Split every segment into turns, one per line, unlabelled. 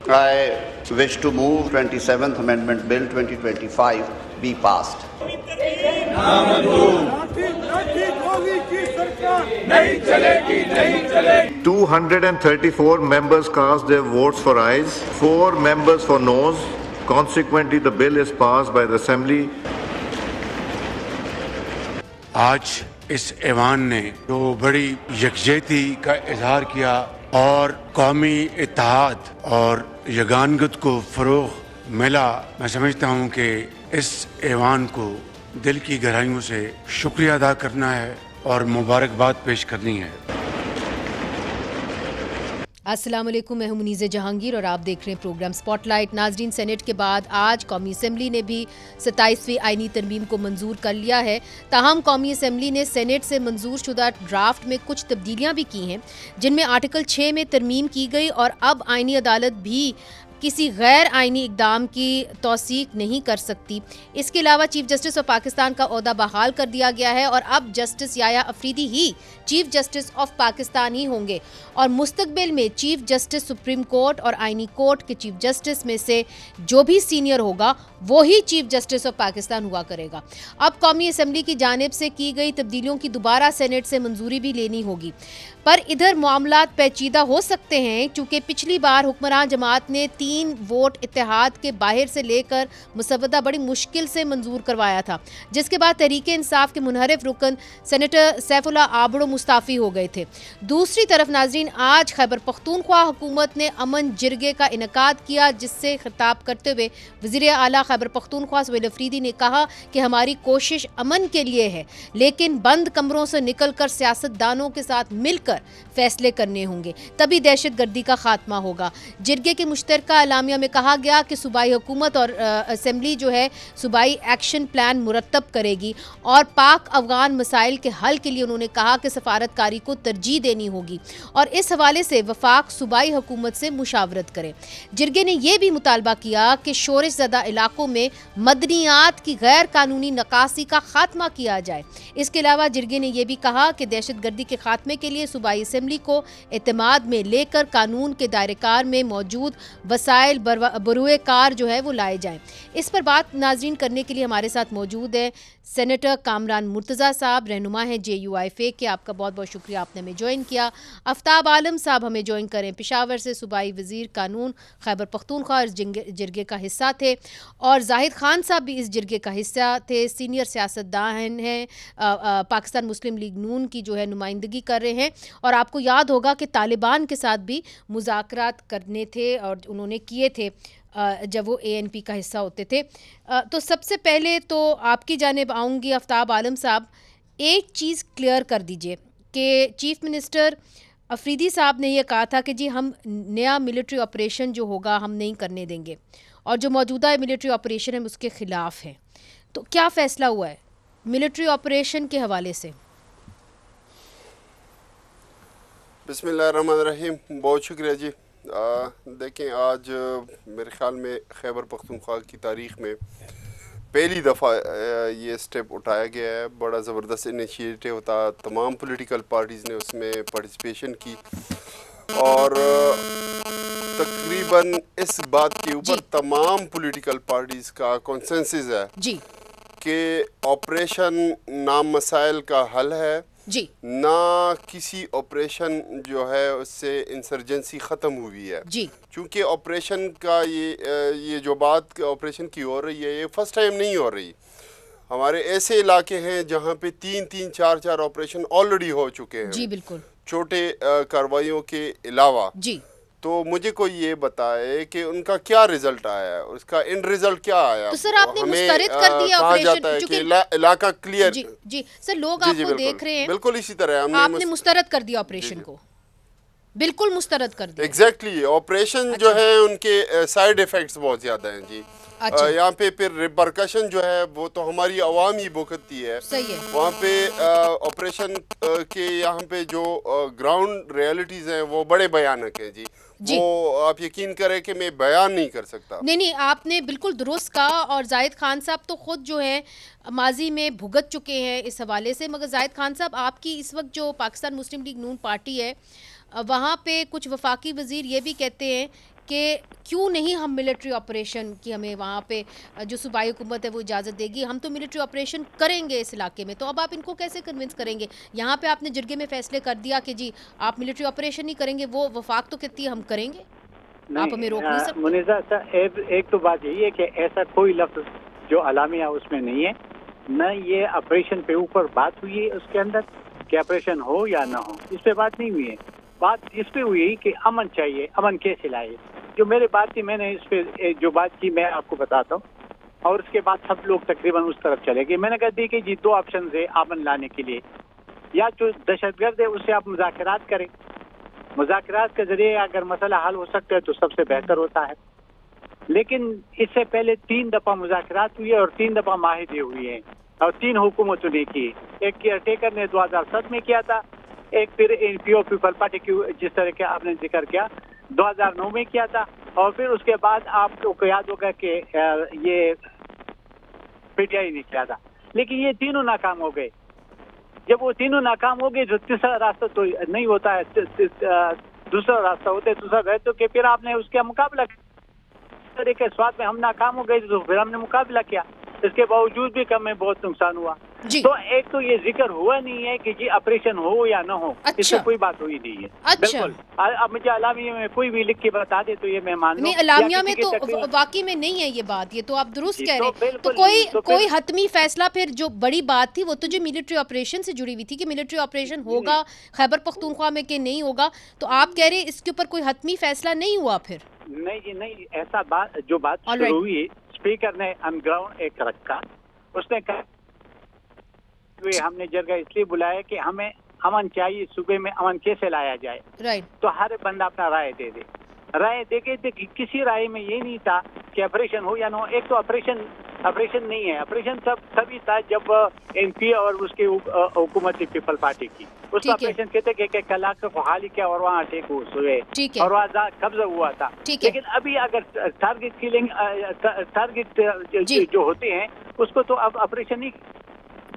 I wish to move 27th Amendment Bill 2025 be passed.
234 members cast their votes for ayes, 4 members for noes. Consequently, the bill is passed by the Assembly.
آج اس ایوان نے جو بڑی یکجہتی کا اظہار کیا اور قومی اتحاد اور یگانگت کو فروغ ملا، میں سمجھتا ہوں کہ اس ایوان کو دل کی گہرائیوں سے شکریہ ادا کرنا ہے اور مبارکباد پیش کرنی ہے۔
السلام علیکم، میں ہوں منیز جہانگیر اور آپ دیکھ رہے ہیں پروگرام سپاٹ لائٹ۔ ناظرین، سینٹ کے بعد آج قومی اسمبلی نے بھی 27ویں آئینی ترمیم کو منظور کر لیا ہے۔ تاہم قومی اسمبلی نے سینٹ سے منظور شدہ ڈرافٹ میں کچھ تبدیلیاں بھی کی ہیں، جن میں آرٹیکل 6 میں ترمیم کی گئی اور اب آئینی عدالت بھی کسی غیر آئینی اقدام کی توثیق نہیں کر سکتی۔ اس کے علاوہ چیف جسٹس آف پاکستان کا عہدہ بحال کر دیا گیا ہے اور اب جسٹس یحییٰ افریدی ہی چیف جسٹس آف پاکستان ہی ہوں گے اور مستقبل میں چیف جسٹس سپریم کورٹ اور آئینی کورٹ کے چیف جسٹس میں سے جو بھی سینئر ہوگا وہی چیف جسٹس آف پاکستان ہوا کرے گا۔ اب قومی اسمبلی کی جانب سے کی گئی تبدیلیوں کی دوبارہ سینٹ سے منظوری بھی لینی ہوگی، پر ادھر معاملات پیچیدہ ہو سکتے ہیں چونکہ پچھلی بار حکمراں جماعت نے 3 ووٹ اتحاد کے باہر سے لے کر مسودہ بڑی مشکل سے منظور کروایا تھا، جس کے بعد تحریک انصاف کے منحرف رکن سینیٹر سیف اللہ آبڑو مستعفی ہو گئے تھے۔ دوسری طرف ناظرین، آج خیبر پختونخوا حکومت نے امن جرگے کا انعقاد کیا، جس سے خطاب کرتے ہوئے وزیر اعلیٰ خیبر پختونخوا سہیل افریدی نے کہا کہ ہماری کوشش امن کے لیے ہے، لیکن بند کمروں سے نکل کر سیاست دانوں کے ساتھ مل کر فیصلے کرنے ہوں گے، تبھی دہشت گردی کا خاتمہ ہوگا۔ جرگے کے مشترکہ اعلامیہ میں کہا گیا کہ صوبائی حکومت اور اسمبلی جو ہے صوبائی ایکشن پلان مرتب کرے گی اور پاک افغان مسائل کے حل کے لیے انہوں نے کہا کہ سفارت کاری کو ترجیح دینی ہوگی اور اس حوالے سے وفاق صوبائی حکومت سے مشاورت کرے۔ جرگے نے یہ بھی مطالبہ کیا کہ شورش زدہ علاقوں میں مدنیات کی غیر قانونی نکاسی کا خاتمہ کیا جائے۔ اس کے علاوہ جرگے نے یہ بھی کہا کہ دہشت گردی کے خاتمے کے لیے صوبائی اسمبلی کو اعتماد میں لے کر قانون کے دائرہ کار میں موجود وسائل بروئے کار جو ہے وہ لائے جائیں۔ اس پر بات ناظرین کرنے کے لیے ہمارے ساتھ موجود ہے سینیٹر کامران مرتضیٰ صاحب، رہنما ہیں JUIFA کے، آپ کا بہت بہت شکریہ آپ نے ہمیں جوائن کیا۔ آفتاب عالم صاحب ہمیں جوائن کریں، پشاور سے صوبائی وزیر قانون خیبر پختونخوا اس جرگے کا حصہ تھے، اور زاہد خان صاحب بھی اس جرگے کا حصہ تھے، سینئر سیاستدان ہیں، پاکستان مسلم لیگ نون کی جو ہے نمائندگی کر رہے ہیں، اور آپ کو یاد ہوگا کہ طالبان کے ساتھ بھی مذاکرات کرنے تھے اور انہوں نے کیے تھے جب وہ ANP کا حصہ ہوتے تھے۔ تو سب سے پہلے تو آپ کی جانب آؤں گی آفتاب عالم صاحب، ایک چیز کلیئر کر دیجئے کہ چیف منسٹر افریدی صاحب نے یہ کہا تھا کہ جی ہم نیا ملٹری آپریشن جو ہوگا ہم نہیں کرنے دیں گے، اور جو موجودہ ملٹری آپریشن ہے اس کے خلاف ہے، تو کیا فیصلہ ہوا ہے ملٹری آپریشن کے حوالے سے؟
بسم اللہ الرحمن الرحیم، بہت شکریہ جی۔ دیکھیں، آج میرے خیال میں خیبر پختونخوا کی تاریخ میں پہلی دفعہ یہ سٹیپ اٹھایا گیا ہے، بڑا زبردست انیشیٹو تھا، تمام پولیٹیکل پارٹیز نے اس میں پارٹیسپیشن کی، اور تقریباً اس بات کے اوپر تمام پولیٹیکل پارٹیز کا کنسنسس ہے
جی
کہ آپریشن نہ مسائل کا حل ہے،
جی
نہ کسی آپریشن جو ہے اس سے انسرجنسی ختم ہوئی ہے،
جی
چونکہ آپریشن کا یہ جو بات آپریشن کی ہو رہی ہے یہ فرسٹ ٹائم نہیں ہو رہی۔ ہمارے ایسے علاقے ہیں جہاں پہ 3 4 آپریشن آلریڈی ہو چکے ہیں،
جی بالکل،
چھوٹے کارروائیوں کے علاوہ۔
جی
تو مجھے کوئی یہ بتائے کہ ان کا کیا رزلٹ آیا ہے، اس کا اینڈ رزلٹ کیا آیا؟
تو سر آپ نے مسترد کر دیا
کہا جاتا ہے کہ علاقہ کلیئر۔
جی سر، لوگ آپ کو دیکھ رہے ہیں،
بالکل اسی طرح
آپ نے مسترد کر دیا آپریشن کو، بالکل مسترد کر دیا۔
ایگزیکٹلی، آپریشن جو ہے ان کے سائیڈ ایفیکٹس بہت زیادہ ہیں جی۔ یہاں پہ پھر ریپرکشن جو ہے وہ تو ہماری عوام ہی بھگتتی ہے،
صحیح ہے۔
وہاں پہ آپریشن کے یہاں پہ جو گراؤنڈ ریئلٹیز ہیں وہ بڑے بھیانک ہیں جی، وہ آپ یقین کریں کہ میں بیان نہیں کر سکتا۔
نہیں، آپ نے بالکل درست کہا، اور زاہد خان صاحب تو خود جو ہے ماضی میں بھگت چکے ہیں اس حوالے سے، مگر زاہد خان صاحب آپ کی اس وقت جو پاکستان مسلم لیگ نون پارٹی ہے وہاں پہ کچھ وفاقی وزیر یہ بھی کہتے ہیں کہ کیوں نہیں ہم ملٹری آپریشن کی ہمیں وہاں پہ جو صوبائی حکومت ہے وہ اجازت دے گی, ہم تو ملٹری آپریشن کریں گے اس علاقے میں. تو اب آپ ان کو کیسے کنونس کریں گے؟ یہاں پہ آپ نے جرگے میں فیصلے کر دیا کہ جی آپ ملٹری آپریشن نہیں کریں گے, وہ وفاق تو کہتی ہے ہم کریں گے, آپ ہمیں روک نہیں سکتے.
منیزہ صاحب ایک تو بات یہی ہے کہ ایسا کوئی لفظ جو اعلامیہ اس میں نہیں ہے, نہ یہ آپریشن پہ اوپر بات ہوئی ہے اس کے اندر کہ آپریشن ہو یا نہ ہو, اس پہ بات نہیں ہوئی ہے. بات اس پہ ہوئی کہ امن چاہیے, امن کیسے لائے. جو میرے بات تھی میں نے اس پہ جو بات کی میں آپ کو بتاتا ہوں, اور اس کے بعد سب لوگ تقریباً اس طرف چلے گئے. میں نے کہا دی کہ جی دو آپشنز ہے امن لانے کے لیے, یا جو دہشت گرد ہے اس سے آپ مذاکرات کریں, مذاکرات کے ذریعے اگر مسئلہ حل ہو سکتا ہے تو سب سے بہتر ہوتا ہے. لیکن اس سے پہلے 3 دفعہ مذاکرات ہوئی اور 3 دفعہ معاہدے ہوئے ہیں اور 3 حکومتوں نے کی. ایک کیئر ٹیکر نے 2007 میں کیا تھا, ایک پھر پیپل پارٹی کی جس طرح کے آپ نے ذکر کیا 2009 میں کیا تھا, اور پھر اس کے بعد آپ کو یاد ہوگا کہ یہ پی ٹی آئی نے کیا تھا. لیکن یہ تینوں ناکام ہو گئے. جب وہ تینوں ناکام ہو گئے تو تیسرا راستہ تو نہیں ہوتا ہے, دوسرا راستہ ہوتا ہے. دوسرا رہ تو کہ پھر آپ نے اس کا مقابلہ کیا کے سواد میں ہم ناکام ہو گئے تو پھر ہم نے مقابلہ کیا, اس کے باوجود بھی کم میں بہت نقصان ہوا.
جی.
تو ایک تو یہ ذکر ہوا نہیں ہے کہ جی آپریشن ہو یا نہ ہو, اس سے کوئی بات ہوئی نہیں ہے.
اچھا.
بالکل. اب مجھے اعلامیہ میں کوئی بھی لکھ کے بتا دے تو یہ میں مان لوں.
نہیں, اعلامیہ میں تو واقعی میں نہیں ہے یہ بات, یہ تو آپ درست کہہ رہے ہیں. تو کوئی حتمی فیصلہ پھر جو بڑی بات تھی وہ تو جو ملٹری آپریشن سے جڑی ہوئی تھی کہ ملٹری آپریشن ہوگا خیبر پختونخوا میں کہ نہیں ہوگا, تو آپ کہہ رہے ہیں اس کے اوپر کوئی حتمی فیصلہ نہیں ہوا پھر؟
نہیں جی نہیں, ایسا بات جو بات شروع ہوئی اسپیکر نے آن گراؤنڈ ایک رکھا, اس نے کہا ہم نے جرگہ اس لیے بلایا کہ ہمیں امن چاہیے, صوبے میں امن کیسے لایا جائے. رائٹ. تو ہر بندہ اپنا رائے دے دے. رائے دے کے کسی رائے میں یہ نہیں تھا کہ آپریشن ہو یا نہ ہو. ایک تو آپریشن نہیں ہے, آپریشن تبھی تھا جب ایم پی اور اس کی حکومت تھی پیپل پارٹی کی, اس کو آپریشن کہتے کہ ایک علاقے کو خالی کیا اور وہاں اٹیک ہوئے اور وہاں قبضہ ہوا تھا. لیکن ابھی اگر ٹارگٹ کلنگ ٹارگٹ جو ہوتے ہیں اس کو تو اب آپریشن نہیں.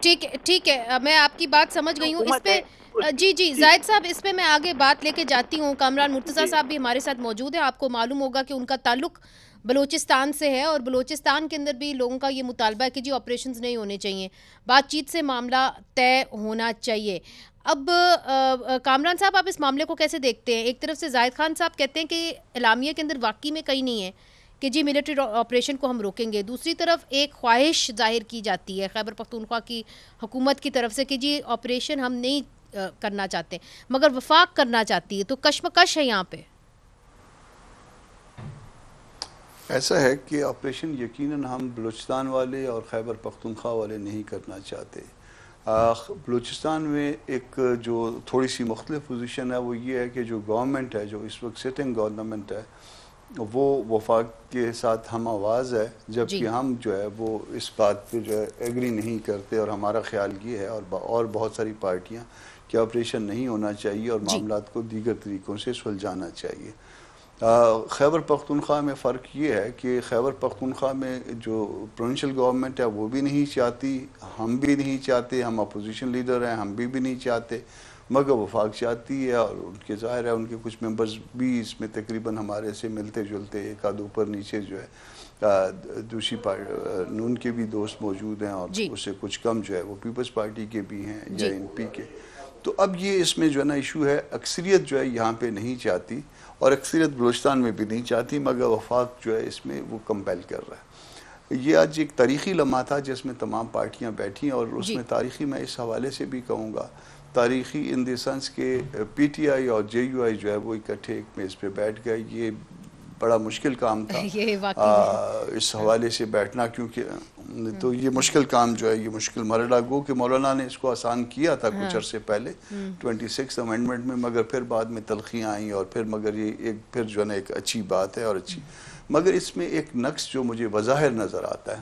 ٹھیک ہے, میں آپ کی بات سمجھ گئی ہوں. اس پہ جی زاہد صاحب, اس پہ میں آگے بات لے کے جاتی ہوں. کامران مرتضیٰ صاحب بھی ہمارے ساتھ موجود ہیں. آپ کو معلوم ہوگا کہ ان کا تعلق بلوچستان سے ہے اور بلوچستان کے اندر بھی لوگوں کا یہ مطالبہ ہے کہ جی آپریشنز نہیں ہونے چاہیے, بات چیت سے معاملہ طے ہونا چاہیے. اب کامران صاحب آپ اس معاملے کو کیسے دیکھتے ہیں؟ ایک طرف سے زاہد خان صاحب کہتے ہیں کہ اعلامیہ کے اندر واقعی میں کہیں نہیں ہے کہ جی ملٹری آپریشن کو ہم روکیں گے, دوسری طرف ایک خواہش ظاہر کی جاتی ہے خیبر پختونخوا کی حکومت کی طرف سے کہ جی آپریشن ہم نہیں کرنا چاہتے مگر وفاق کرنا چاہتی ہے, تو کشمکش ہے یہاں پہ.
ایسا ہے کہ آپریشن یقیناً ہم بلوچستان والے اور خیبر پختونخوا والے نہیں کرنا چاہتے. بلوچستان میں ایک جو تھوڑی سی مختلف پوزیشن ہے وہ یہ ہے کہ جو گورنمنٹ ہے, جو اس وقت سٹنگ گورنمنٹ ہے, وہ وفاق کے ساتھ ہم آواز ہے, جبکہ ہم جو ہے وہ اس بات پہ جو ہے ایگری نہیں کرتے, اور ہمارا خیال یہ ہے اور بہت ساری پارٹیاں کہ آپریشن نہیں ہونا چاہیے اور معاملات کو دیگر طریقوں سے سلجھانا چاہیے. خیبر پختونخوا میں فرق یہ ہے کہ خیبر پختونخوا میں جو پروونشل گورنمنٹ ہے وہ بھی نہیں چاہتی, ہم بھی نہیں چاہتے, ہم اپوزیشن لیڈر ہیں, ہم بھی نہیں چاہتے, مگر وفاق چاہتی ہے. اور ان کے ظاہر ہے ان کے کچھ ممبرز بھی اس میں تقریباً ہمارے سے ملتے جلتے, ایک آدھ اوپر نیچے جو ہے دوسری نون کے بھی دوست موجود ہیں, اور اس سے کچھ کم جو ہے وہ پیپلز پارٹی کے بھی ہیں یا این پی کے. تو اب یہ اس میں جو ہے نا ایشو ہے, اکثریت جو ہے یہاں پہ نہیں چاہتی اور اکثریت بلوچستان میں بھی نہیں چاہتی, مگر وفاق جو ہے اس میں وہ کمپیل کر رہا ہے. یہ آج ایک تاریخی لمحہ تھا جس میں تمام پارٹیاں بیٹھی, اور اس میں تاریخی میں اس حوالے سے بھی کہوں گا تاریخی ان دی سینس کہ پی ٹی آئی اور جے یو آئی جو ہے وہ اکٹھے ایک میز پہ بیٹھ گئے. یہ بڑا مشکل کام تھا اس حوالے سے بیٹھنا, کیونکہ تو یہ مشکل کام جو ہے, یہ مشکل مرحلہ گو کہ مولانا نے اس کو آسان کیا تھا کچھ عرصے پہلے 26 امینڈمنٹ میں, مگر پھر بعد میں تلخیاں آئیں, اور پھر مگر یہ ایک پھر جو ہے نا ایک اچھی بات ہے اور اچھی, مگر اس میں ایک نقص جو مجھے بظاہر نظر آتا ہے.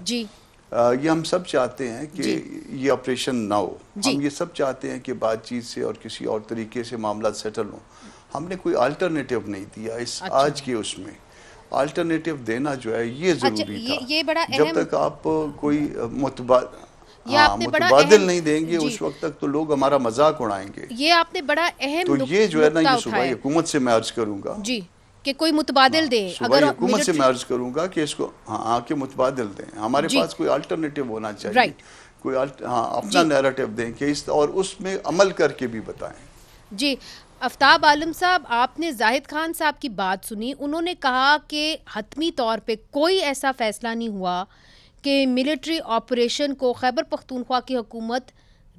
یہ ہم سب چاہتے ہیں کہ یہ آپریشن نہ ہو, ہم یہ سب چاہتے ہیں کہ بات چیت سے اور کسی اور طریقے سے معاملات سیٹل ہوں. ہم نے کوئی آلٹرنیٹیو نہیں دیا اس آج کے اس میں. آلٹرنیٹیو دینا جو ہے یہ ضروری تھا. جب تک آپ کوئی متبادل نہیں دیں گے اس وقت تک تو لوگ ہمارا مذاق اڑائیں گے.
یہ آپ نے بڑا اہم
تو یہ جو ہے نا یہ صوبائی حکومت سے میں عرض کروں گا
کہ کوئی متبادل دیں.
اگر حکومت سے میں عرض کروں گا کہ اس کو آ کے متبادل دیں, ہمارے پاس کوئی الٹرنیٹیو ہونا چاہیے, کوئی اپنا نیریٹو دیں کہ اور اس میں عمل کر کے بھی بتائیں.
جی آفتاب عالم صاحب, آپ نے زاہد خان صاحب کی بات سنی, انہوں نے کہا کہ حتمی طور پہ کوئی ایسا فیصلہ نہیں ہوا کہ ملٹری آپریشن کو خیبر پختونخوا کی حکومت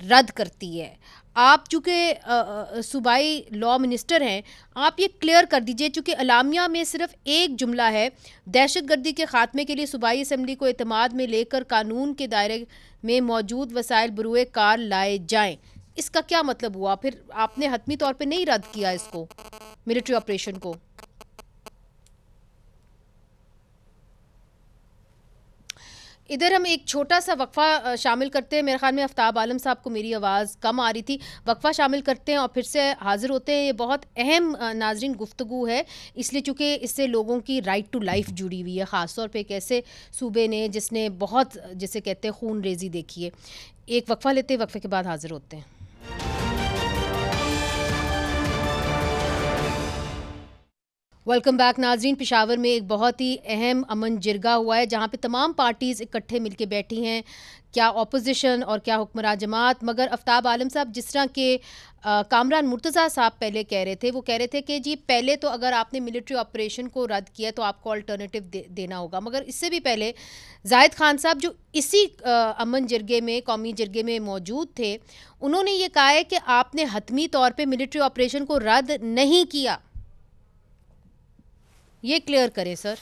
رد کرتی ہے. آپ چونکہ صوبائی لا منسٹر ہیں, آپ یہ کلیئر کر دیجئے, چونکہ اعلامیہ میں صرف ایک جملہ ہے, دہشت گردی کے خاتمے کے لیے صوبائی اسمبلی کو اعتماد میں لے کر قانون کے دائرے میں موجود وسائل بروئے کار لائے جائیں. اس کا کیا مطلب ہوا؟ پھر آپ نے حتمی طور پہ نہیں رد کیا اس کو, ملٹری آپریشن کو. ادھر ہم ایک چھوٹا سا وقفہ شامل کرتے ہیں. میرے خیال میں آفتاب عالم صاحب کو میری آواز کم آ رہی تھی. وقفہ شامل کرتے ہیں اور پھر سے حاضر ہوتے ہیں. یہ بہت اہم ناظرین گفتگو ہے, اس لیے چونکہ اس سے لوگوں کی رائٹ ٹو لائف جڑی ہوئی ہے, خاص طور پہ ایک ایسے صوبے نے جس نے بہت جسے کہتے ہیں خون ریزی دیکھی ہے. ایک وقفہ لیتے ہیں, وقفے کے بعد حاضر ہوتے ہیں. ویلکم بیک ناظرین. پشاور میں ایک بہت ہی اہم امن جرگہ ہوا ہے جہاں پہ تمام پارٹیز اکٹھے مل کے بیٹھی ہیں, کیا اپوزیشن اور کیا حکمراں جماعت. مگر آفتاب عالم صاحب, جس طرح کے کامران مرتضیٰ صاحب پہلے کہہ رہے تھے, وہ کہہ رہے تھے کہ جی پہلے تو اگر آپ نے ملٹری آپریشن کو رد کیا تو آپ کو الٹرنیٹیو دینا ہوگا. مگر اس سے بھی پہلے زاہد خان صاحب جو اسی امن جرگے میں, قومی جرگے میں موجود تھے, انہوں نے یہ کہا ہے کہ آپ نے حتمی طور پہ ملٹری آپریشن کو رد نہیں کیا. یہ کلیئر کریں سر.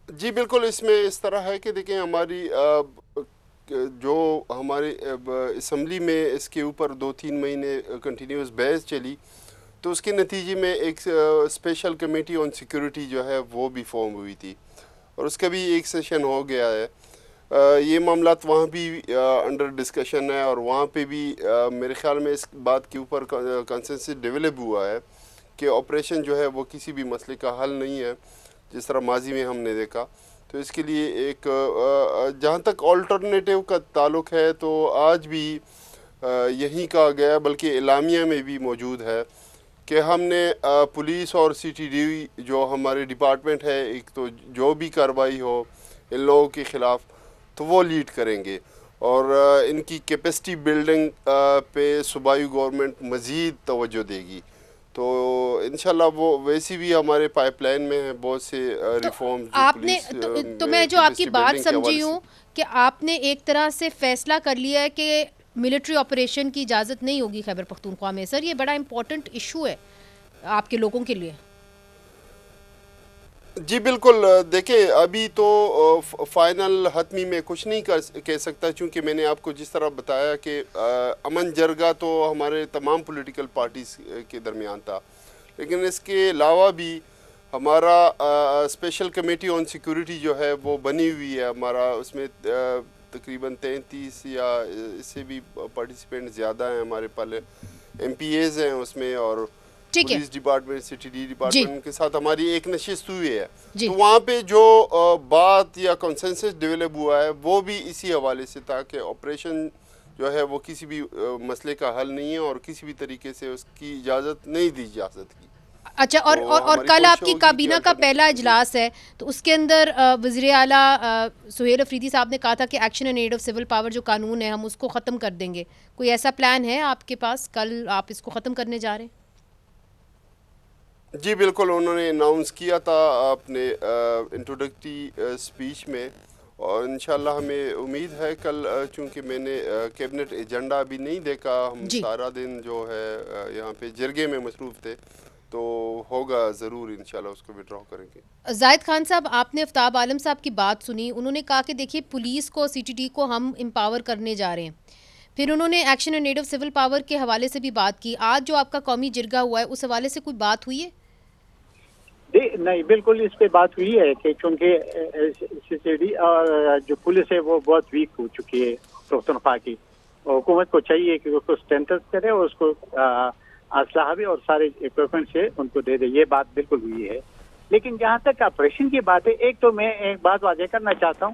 جی بالکل, اس میں اس طرح ہے کہ دیکھیں ہماری جو ہماری اسمبلی میں اس کے اوپر 2-3 مہینے کنٹینیوس بحث چلی, تو اس کے نتیجے میں ایک اسپیشل کمیٹی آن سیکیورٹی جو ہے وہ بھی فارم ہوئی تھی, اور اس کا بھی ایک سیشن ہو گیا ہے. یہ معاملات وہاں بھی انڈر ڈسکشن ہے, اور وہاں پہ بھی میرے خیال میں اس بات کے اوپر کنسنسس ڈیولپ ہوا ہے کہ آپریشن جو ہے وہ کسی بھی مسئلے کا حل نہیں ہے, جس طرح ماضی میں ہم نے دیکھا. تو اس کے لیے ایک جہاں تک آلٹرنیٹیو کا تعلق ہے تو آج بھی یہی کہا گیا, بلکہ اعلامیہ میں بھی موجود ہے کہ ہم نے پولیس اور سی ٹی ڈی جو ہمارے ڈپارٹمنٹ ہے, ایک تو جو بھی کارروائی ہو ان لوگوں کے خلاف تو وہ لیڈ کریں گے, اور ان کی کیپیسٹی بلڈنگ پہ صوبائی گورنمنٹ مزید توجہ دے گی. تو انشاءاللہ وہ ویسی بھی ہمارے پائپ لائن میں ہیں بہت سے ریفارم.
آپ نے تو میں جو آپ کی بات سمجھی ہوں کہ آپ نے ایک طرح سے فیصلہ کر لیا ہے کہ ملٹری آپریشن کی اجازت نہیں ہوگی خیبر پختونخوا میں. سر یہ بڑا امپورٹنٹ ایشو ہے آپ کے لوگوں کے لیے.
جی بالکل, دیکھیں ابھی تو فائنل حتمی میں کچھ نہیں کہہ سکتا, چونکہ میں نے آپ کو جس طرح بتایا کہ امن جرگہ تو ہمارے تمام پولیٹیکل پارٹیز کے درمیان تھا, لیکن اس کے علاوہ بھی ہمارا اسپیشل کمیٹی آن سیکیورٹی جو ہے وہ بنی ہوئی ہے. ہمارا اس میں تقریباً 33 یا اس سے بھی پارٹیسپینٹ زیادہ ہیں ہمارے پہلے ایم پی ایز ہیں اس میں, اور police department, C T D department کے ساتھ ہماری ایک نشست ہوئی ہے. تو وہاں پہ جو بات یا کنسنسس ڈیولپ ہوا ہے وہ بھی اسی حوالے سے تھا کہ آپریشن جو ہے وہ کسی بھی مسئلے کا حل نہیں ہے اور کسی بھی طریقے سے اس کی اجازت نہیں دی جا سکتی.
اچھا, اور کل آپ کی کابینہ کا پہلا اجلاس ہے, تو اس کے اندر وزیر اعلیٰ سہیل افریدی صاحب نے کہا تھا کہ action in aid of civil power جو قانون ہے ہم اس کو ختم کر دیں گے. کوئی ایسا پلان ہے آپ کے پاس؟ کل آپ اس کو ختم کرنے جا رہے ہیں؟
جی بالکل, انہوں نے اناؤنس کیا تھا اپنے انٹروڈکٹری اسپیچ میں, اور انشاءاللہ ہمیں امید ہے کل, چونکہ میں نے کیبنٹ ایجنڈا ابھی نہیں دیکھا, ہم سارا دن جو ہے یہاں پہ جرگے میں مصروف تھے, تو ہوگا ضرور انشاءاللہ اس کو وڈرا کریں گے.
زاہد خان صاحب, آپ نے آفتاب عالم صاحب کی بات سنی, انہوں نے کہا کہ دیکھیے پولیس کو, سی ٹی ڈی کو ہم امپاور کرنے جا رہے ہیں. پھر انہوں نے action in aid of civil power کے حوالے سے بھی بات کی. آج جو آپ کا قومی جرگہ ہوا ہے اس حوالے سے کوئی بات ہوئی ہے؟
نہیں, بالکل اس پہ بات ہوئی ہے کہ چونکہ سی ٹی ڈی اور جو پولیس ہے وہ بہت ویک ہو چکی ہے پختونخوا کی. حکومت کو چاہیے کہ اس کو اسٹرینتھن کرے اور اس کو اسلحہ بھی اور سارے اکوپمنٹ سے ان کو دے دے. یہ بات بالکل ہوئی ہے. لیکن جہاں تک آپریشن کی بات ہے, ایک تو میں ایک بات واضح کرنا چاہتا ہوں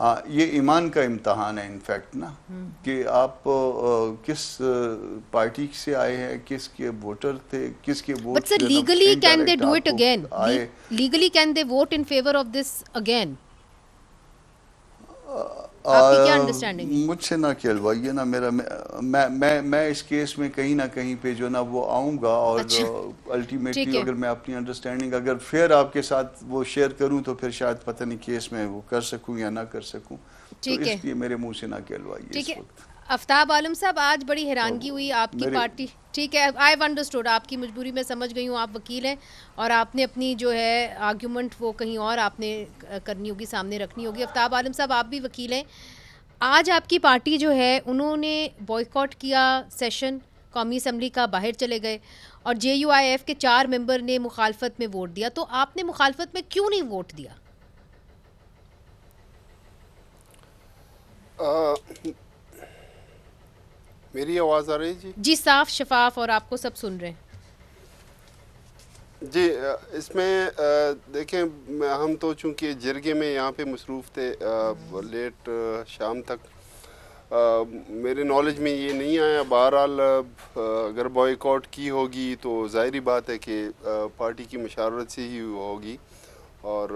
ہاں یہ ایمان کا امتحان ہے انفیکٹ نا کہ آپ کس پارٹی سے آئے ہیں, کس کے ووٹر تھے, کس کے vote.
But sir, legally can they do it again? Legally can they vote in favor of this again? آپ کی کیا انڈرسٹینڈنگ ہے؟
مجھ سے نہ کہلوائیے نا, میں اس کیس میں کہیں نہ کہیں پہ جو نا وہ آؤں گا, اور الٹیمیٹلی اگر میں اپنی انڈرسٹینڈنگ اگر فیئر آپ کے ساتھ وہ شیئر کروں تو پھر شاید پتہ نہیں کیس میں وہ کر سکوں یا نہ کر سکوں, تو اس لیے میرے منہ سے نہ کہلوائیے اس وقت.
آفتاب عالم صاحب, آج بڑی حیرانگی ہوئی آپ کی پارٹی, ٹھیک ہے آئی ہیو انڈرسٹوڈ, آپ کی مجبوری میں سمجھ گئی ہوں, آپ وکیل ہیں اور آپ نے اپنی جو ہے آرگیومنٹ وہ کہیں اور آپ نے کرنی ہوگی, سامنے رکھنی ہوگی. آفتاب عالم صاحب آپ بھی وکیل ہیں, آج آپ کی پارٹی جو ہے انہوں نے بوائیکاٹ کیا سیشن قومی اسمبلی کا, باہر چلے گئے, اور JUIF کے 4 ممبر نے مخالفت میں ووٹ دیا, تو آپ نے مخالفت میں کیوں نہیں ووٹ دیا؟
میری آواز آ رہی ہے؟ جی
صاف شفاف, اور آپ کو سب سن رہے ہیں.
جی اس میں دیکھیں, ہم تو چونکہ جرگے میں یہاں پہ مصروف تھے لیٹ شام تک, میرے نالج میں یہ نہیں آیا. بہرحال اگر بوائیکاٹ کی ہوگی تو ظاہری بات ہے کہ پارٹی کی مشاورت سے ہی ہوگی, اور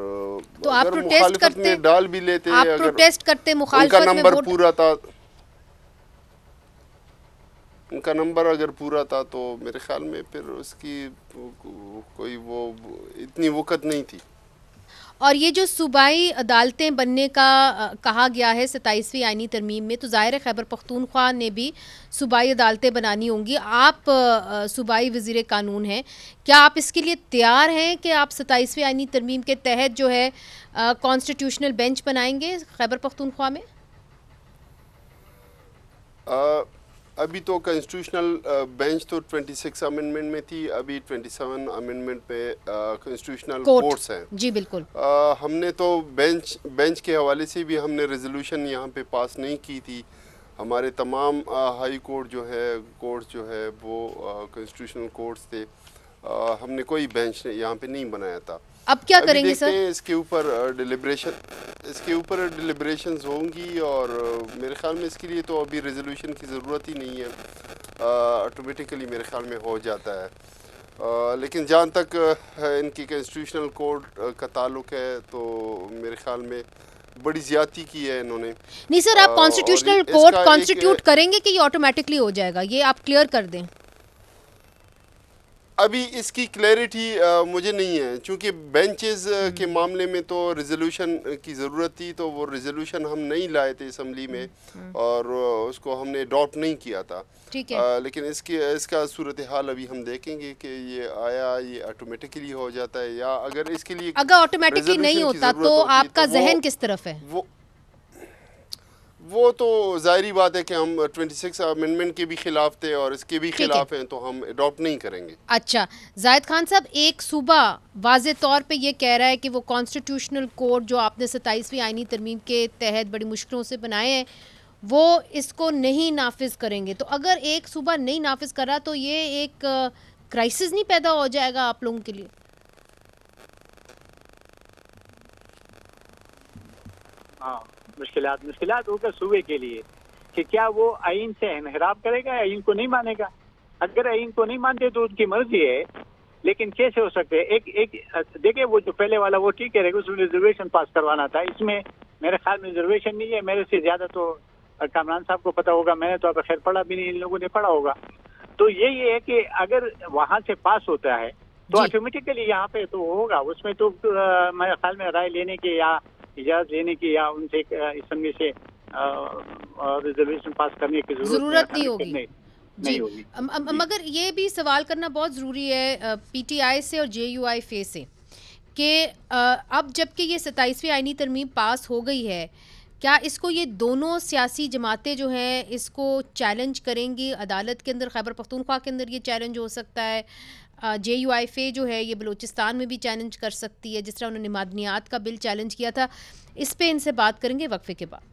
تو آپ
اگر
پروٹیسٹ
مخالفت
کرتے,
میں ڈال بھی لیتے,
آپ
اگر
پروٹیسٹ کرتے, مخالفت
ان کا
میں
نمبر
ووٹ
پورا تھا, ان کا نمبر اگر پورا تھا تو میرے خیال میں پھر اس کی کوئی وہ اتنی وقت نہیں تھی.
اور یہ جو صوبائی عدالتیں بننے کا کہا گیا ہے 27ویں آئینی ترمیم میں, تو ظاہر خیبر پختونخوا نے بھی صوبائی عدالتیں بنانی ہوں گی. آپ صوبائی وزیر قانون ہیں, کیا آپ اس کے لیے تیار ہیں کہ آپ 27ویں آئینی ترمیم کے تحت جو ہے کانسٹیٹیوشنل بینچ بنائیں گے خیبر پختونخوا میں؟
ابھی تو کانسٹیٹیوشنل بینچ تو 26 امینڈمنٹ میں تھی, ابھی 27 امینڈمنٹ پہ کانسٹیٹیوشنل کورٹس ہیں.
جی بالکل.
ہم نے تو بینچ کے حوالے سے بھی ہم نے ریزولوشن یہاں پہ پاس نہیں کی تھی. ہمارے تمام ہائی کورٹ جو ہے, کورٹس جو ہے وہ کانسٹیٹیوشنل کورٹس تھے, ہم نے کوئی بینچ یہاں پہ نہیں بنایا تھا.
اب کیا کریں گے سر؟
اس کے اوپر ڈیلیبریشنز ہوں گی, اور میرے خیال میں اس کے لیے تو ابھی ریزولوشن کی ضرورت ہی نہیں ہے, آٹومیٹیکلی میرے خیال میں ہو جاتا ہے. لیکن جہاں تک ان کی کانسٹیٹیوشنل کوڈ کا تعلق ہے تو میرے خیال میں بڑی زیادتی کی ہے انہوں نے.
نہیں سر, آپ کانسٹیٹیوشنل کوڈ کانسٹیٹیوٹ کریں گے کہ یہ آٹومیٹکلی ہو جائے گا, یہ آپ کلیئر کر دیں.
ابھی اس کی کلیئرٹی مجھے نہیں ہے, چونکہ بینچز کے معاملے میں تو ریزولوشن کی ضرورت تھی, تو وہ ریزولوشن ہم نہیں لائے تھے اسمبلی میں, اور اس کو ہم نے اڈاپٹ نہیں کیا تھا. لیکن اس کا صورتحال ابھی ہم دیکھیں گے کہ یہ آیا یہ آٹومیٹکلی ہو جاتا ہے, یا اگر اس کے لیے
اگر آٹومیٹکلی نہیں ہوتا تو آپ کا ذہن کس طرف ہے؟
وہ تو ظاہری بات ہے کہ ہم 26 امینڈمنٹ کے بھی خلاف تھے اور اس کے بھی خلاف ہیں, تو ہم اڈاپٹ نہیں کریں گے.
اچھا زاہد خان صاحب, ایک صوبہ واضح طور پہ یہ کہہ رہا ہے کہ وہ کانسٹیٹیوشنل کوڈ جو آپ نے 27ویں آئینی ترمیم کے تحت بڑی مشکلوں سے بنائے ہیں وہ اس کو نہیں نافذ کریں گے. تو اگر ایک صوبہ نہیں نافذ کر رہا تو یہ ایک کرائسس نہیں پیدا ہو جائے گا آپ لوگوں کے لیے؟
ہاں, مشکلات ہوگا صوبے کے لیے کہ کیا وہ آئین سے انحراف کرے گا, آئین کو نہیں مانے گا. اگر آئین کو نہیں مانتے تو ان کی مرضی ہے, لیکن کیسے ہو سکتے ہیں؟ ایک دیکھیں, وہ جو پہلے والا وہ ٹھیک ہے, اس میں ریزرویشن پاس کروانا تھا, اس میں میرے خیال میں ریزرویشن نہیں ہے. میرے سے زیادہ تو کامران صاحب کو پتا ہوگا, میں نے تو اب خیر پڑھا بھی نہیں, ان لوگوں نے پڑھا ہوگا. تو یہی ہے کہ اگر وہاں سے پاس ہوتا ہے تو آٹومیٹکلی یہاں پہ تو ہوگا. اس میں تو میرے خیال میں رائے لینے کے یا اجازت لینے کی یا ان سے اسمبلی سے ریزرویشن پاس کرنے کی ضرورت
نہیں ہوگی. مگر یہ بھی سوال کرنا بہت ضروری ہے PTI سے اور JUIF سے کہ اب جب کہ یہ 27ویں آئینی ترمیم پاس ہو گئی ہے, کیا اس کو یہ دونوں سیاسی جماعتیں جو ہیں اس کو چیلنج کریں گی عدالت کے اندر؟ خیبر پختونخوا کے اندر یہ چیلنج ہو سکتا ہے, JUIF جو ہے یہ بلوچستان میں بھی چیلنج کر سکتی ہے, جس طرح انہوں نے معدنیات کا بل چیلنج کیا تھا. اس پہ ان سے بات کریں گے وقفے کے بعد.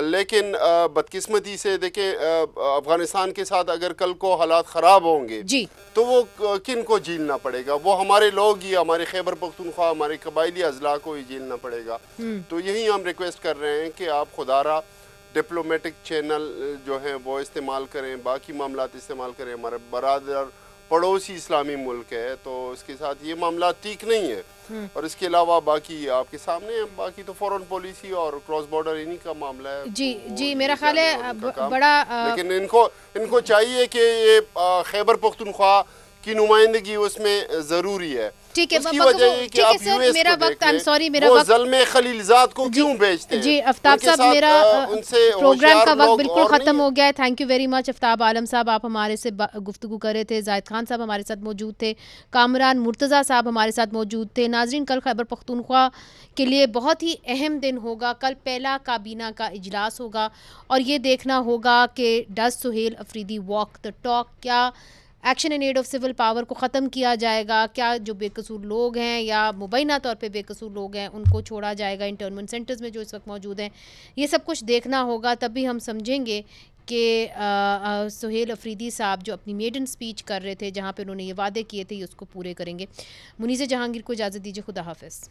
لیکن بدقسمتی سے دیکھیں افغانستان کے ساتھ اگر کل کو حالات خراب ہوں گے
جی
تو وہ کن کو جھیلنا پڑے گا؟ وہ ہمارے لوگ ہی، ہمارے خیبر پختونخوا، ہمارے قبائلی اضلاع کو ہی جھیلنا پڑے گا. تو یہی ہم ریکویسٹ کر رہے ہیں کہ آپ خدا را ڈپلومیٹک چینل جو ہیں وہ استعمال کریں، باقی معاملات استعمال کریں. ہمارا برادر پڑوسی اسلامی ملک ہے تو اس کے ساتھ یہ معاملات ٹھیک نہیں ہے. اور اس کے علاوہ باقی آپ کے سامنے ہے، باقی تو فورن پالیسی اور کراس بارڈر انہی کا معاملہ ہے.
جی میرا خیال ہے بڑا
لیکن ان کو چاہیے کہ یہ خیبر پختونخوا کی نمائندگی اس میں ضروری ہے.
ٹھیک ہے،
اس کی وجہ یہ کہ آپ یو ایس
میرا
کو
وقت
دیکھ لیں، وہ ظلم خلیلزاد کو کیوں بیچتے ہیں.
جی آفتاب صاحب، میرا پروگرام کا وقت بالکل ختم ہو گیا ہے. Thank you very much Aftab Alam صاحب، آپ ہمارے سے گفتگو کر رہے تھے. زاہد خان صاحب ہمارے ساتھ موجود تھے، کامران مرتضیٰ صاحب ہمارے ساتھ موجود تھے. ناظرین، کل خیبر پختونخوا کے لیے بہت ہی اہم دن ہوگا. کل پہلا کابینہ کا اجلاس ہوگا اور یہ دیکھنا ہوگا کہ does Sohail Afridi walk the talk. کیا action in aid of civil power کو ختم کیا جائے گا؟ کیا جو بے قصور لوگ ہیں یا مبینہ طور پہ بے قصور لوگ ہیں ان کو چھوڑا جائے گا انٹرنمنٹ سینٹرز میں جو اس وقت موجود ہیں؟ یہ سب کچھ دیکھنا ہوگا، تب بھی ہم سمجھیں گے کہ سہیل افریدی صاحب جو اپنی میڈن سپیچ کر رہے تھے، جہاں پہ انہوں نے یہ وعدے کیے تھے، یہ اس کو پورے کریں گے. منیزہ جہانگیر کو اجازت دیجیے. خدا حافظ.